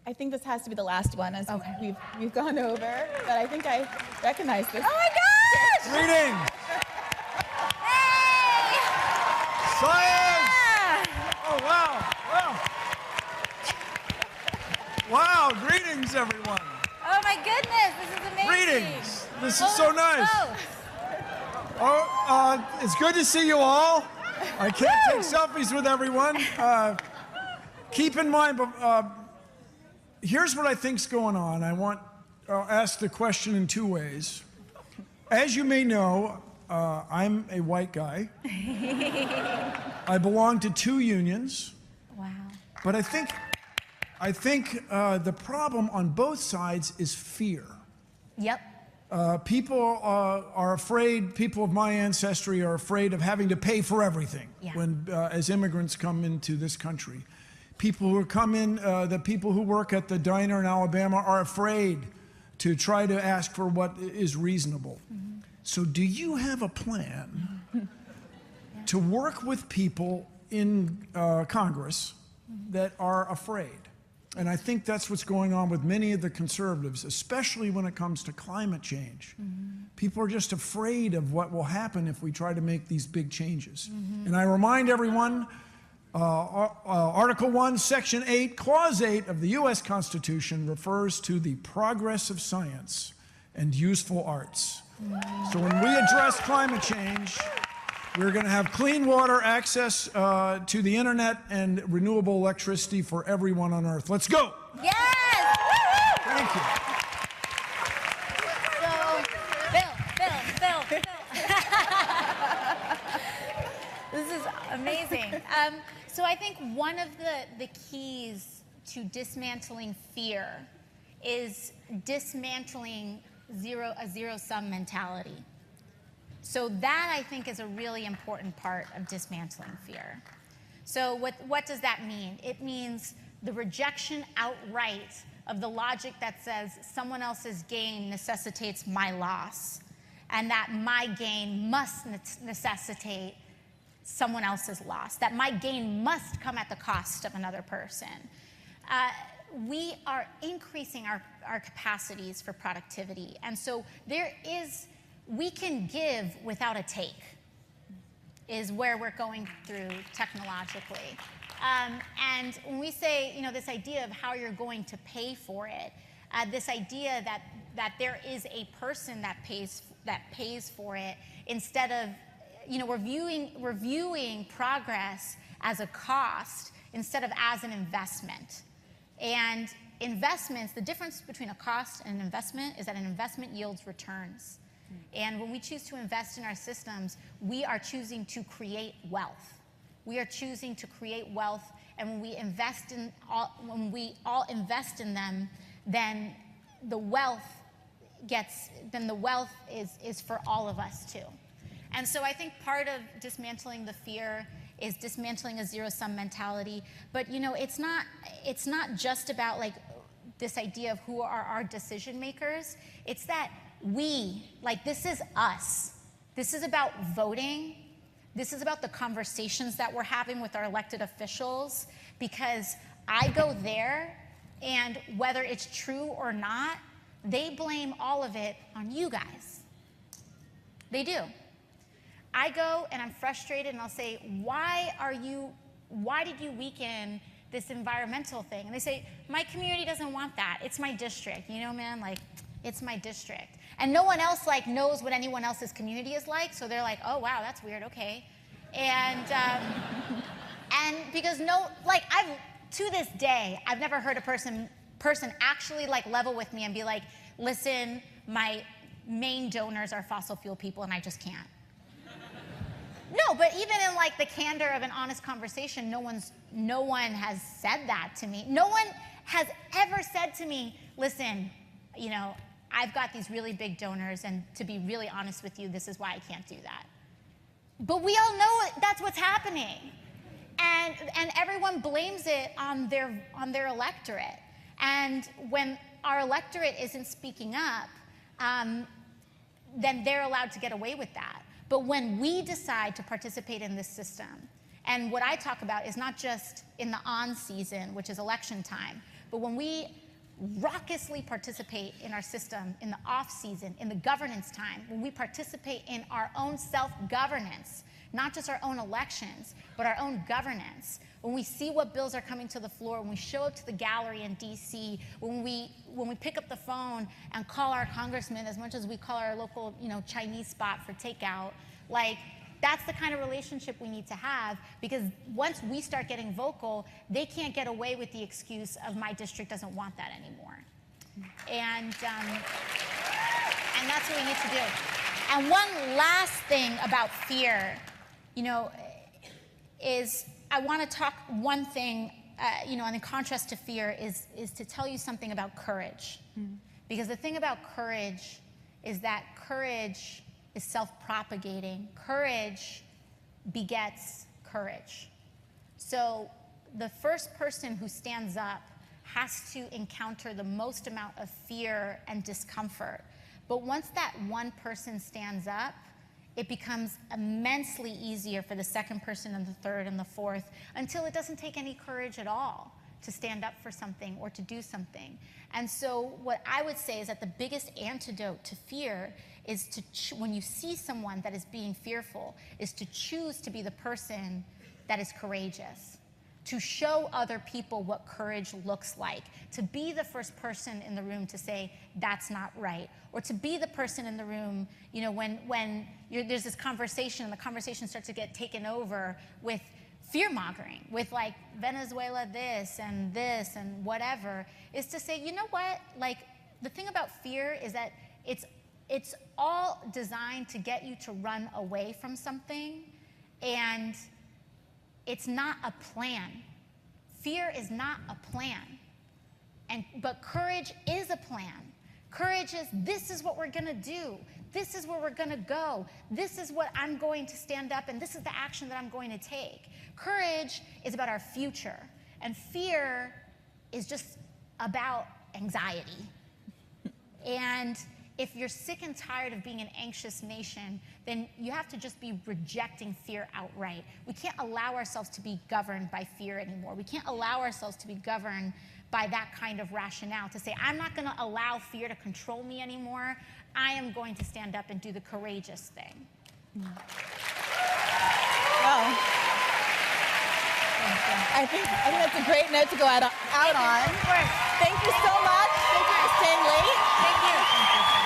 I think this has to be the last one as we've gone over, but I think I recognize this. Oh my gosh! Greetings! Hey! Science! Yeah! Oh, wow. Wow, greetings, everyone. Oh my goodness, this is amazing. Greetings. This is so nice. Close. Oh, it's good to see you all. I can't take selfies with everyone. Keep in mind, here's what I think's going on. I'll ask the question in two ways. As you may know, I'm a white guy. I belong to 2 unions. Wow. But I think the problem on both sides is fear. Yep. People are afraid, people of my ancestry are afraid of having to pay for everything when, as immigrants come into this country. People who come in, the people who work at the diner in Alabama are afraid to try to ask for what is reasonable. Mm-hmm. So do you have a plan to work with people in Congress that are afraid? And I think that's what's going on with many of the conservatives, especially when it comes to climate change. Mm-hmm. People are just afraid of what will happen if we try to make these big changes. Mm-hmm. And I remind everyone, Article 1, Section 8, Clause 8 of the U.S. Constitution refers to the progress of science and useful arts. Mm-hmm. So when we address climate change, we're going to have clean water, access to the internet, and renewable electricity for everyone on Earth. Let's go! Yes! Thank you. So, Bill. This is amazing. So I think one of the keys to dismantling fear is dismantling a zero-sum mentality. So that, I think, is a really important part of dismantling fear. So what does that mean? It means the rejection outright of the logic that says someone else's gain necessitates my loss, and that my gain must necessitate someone else's loss, that my gain must come at the cost of another person. We are increasing our capacities for productivity, and so we can give without a take, is where we're going through technologically. And when we say, this idea of how you're going to pay for it, this idea that there is a person that pays for it, instead of, we're viewing progress as a cost instead of as an investment. And investments, the difference between a cost and an investment is that an investment yields returns. And when we choose to invest in our systems, we are choosing to create wealth. We are choosing to create wealth, and when we all invest in them, then the wealth is for all of us too. And so I think part of dismantling the fear is dismantling a zero-sum mentality. But it's not just about this idea of who are our decision makers. It's that this is us. This is about voting. This is about the conversations that we're having with our elected officials, because I go there, and whether it's true or not, they blame all of it on you guys. They do. I go and I'm frustrated, and I'll say, why did you weaken this environmental thing? And they say, my community doesn't want that. It's my district. Man, it's my district. And no one else knows what anyone else's community is like, so they're like, oh wow, that's weird, okay. And because to this day, I've never heard a person actually level with me and be like, listen, my main donors are fossil fuel people and I just can't. No, but even in the candor of an honest conversation, no one has said that to me. No one has ever said to me, listen, I've got these really big donors, and to be really honest with you, this is why I can't do that. But we all know that's what's happening. And everyone blames it on their electorate. And when our electorate isn't speaking up, then they're allowed to get away with that. But when we decide to participate in this system, and what I talk about is not just in the on season, which is election time, But when we raucously participate in our system, in the off season, in the governance time, when we participate in our own self-governance, not just our own elections, but our own governance, when we see what bills are coming to the floor, when we show up to the gallery in DC, when we pick up the phone and call our congressman as much as we call our local, Chinese spot for takeout, like, that's the kind of relationship we need to have, because once we start getting vocal, they can't get away with the excuse of my district doesn't want that anymore. And that's what we need to do. And one last thing about fear, is I want to talk one thing, and in contrast to fear is to tell you something about courage. Because the thing about courage is that courage is self-propagating. Courage begets courage. So the first person who stands up has to encounter the most amount of fear and discomfort. But once that one person stands up, it becomes immensely easier for the second person and the third and the fourth, until it doesn't take any courage at all to stand up for something or to do something. And so what I would say is that the biggest antidote to fear is to, when you see someone that is being fearful, is to choose to be the person that is courageous, to show other people what courage looks like, to be the first person in the room to say, that's not right, or to be the person in the room, when there's this conversation and the conversation starts to get taken over with fear-mongering, with like Venezuela this and whatever, is to say, you know what, like, the thing about fear is that it's all designed to get you to run away from something, and it's not a plan. Fear is not a plan. But courage is a plan. Courage is, this is what we're gonna do. This is where we're gonna go. This is what I'm going to stand up, and this is the action that I'm going to take. Courage is about our future, and fear is just about anxiety. And if you're sick and tired of being an anxious nation, then you have to just be rejecting fear outright. We can't allow ourselves to be governed by fear anymore. We can't allow ourselves to be governed by that kind of rationale, to say, I'm not gonna allow fear to control me anymore. I am going to stand up and do the courageous thing. Well, I think that's a great note to go out on. Thank you so much. Thank you for staying late. Thank you.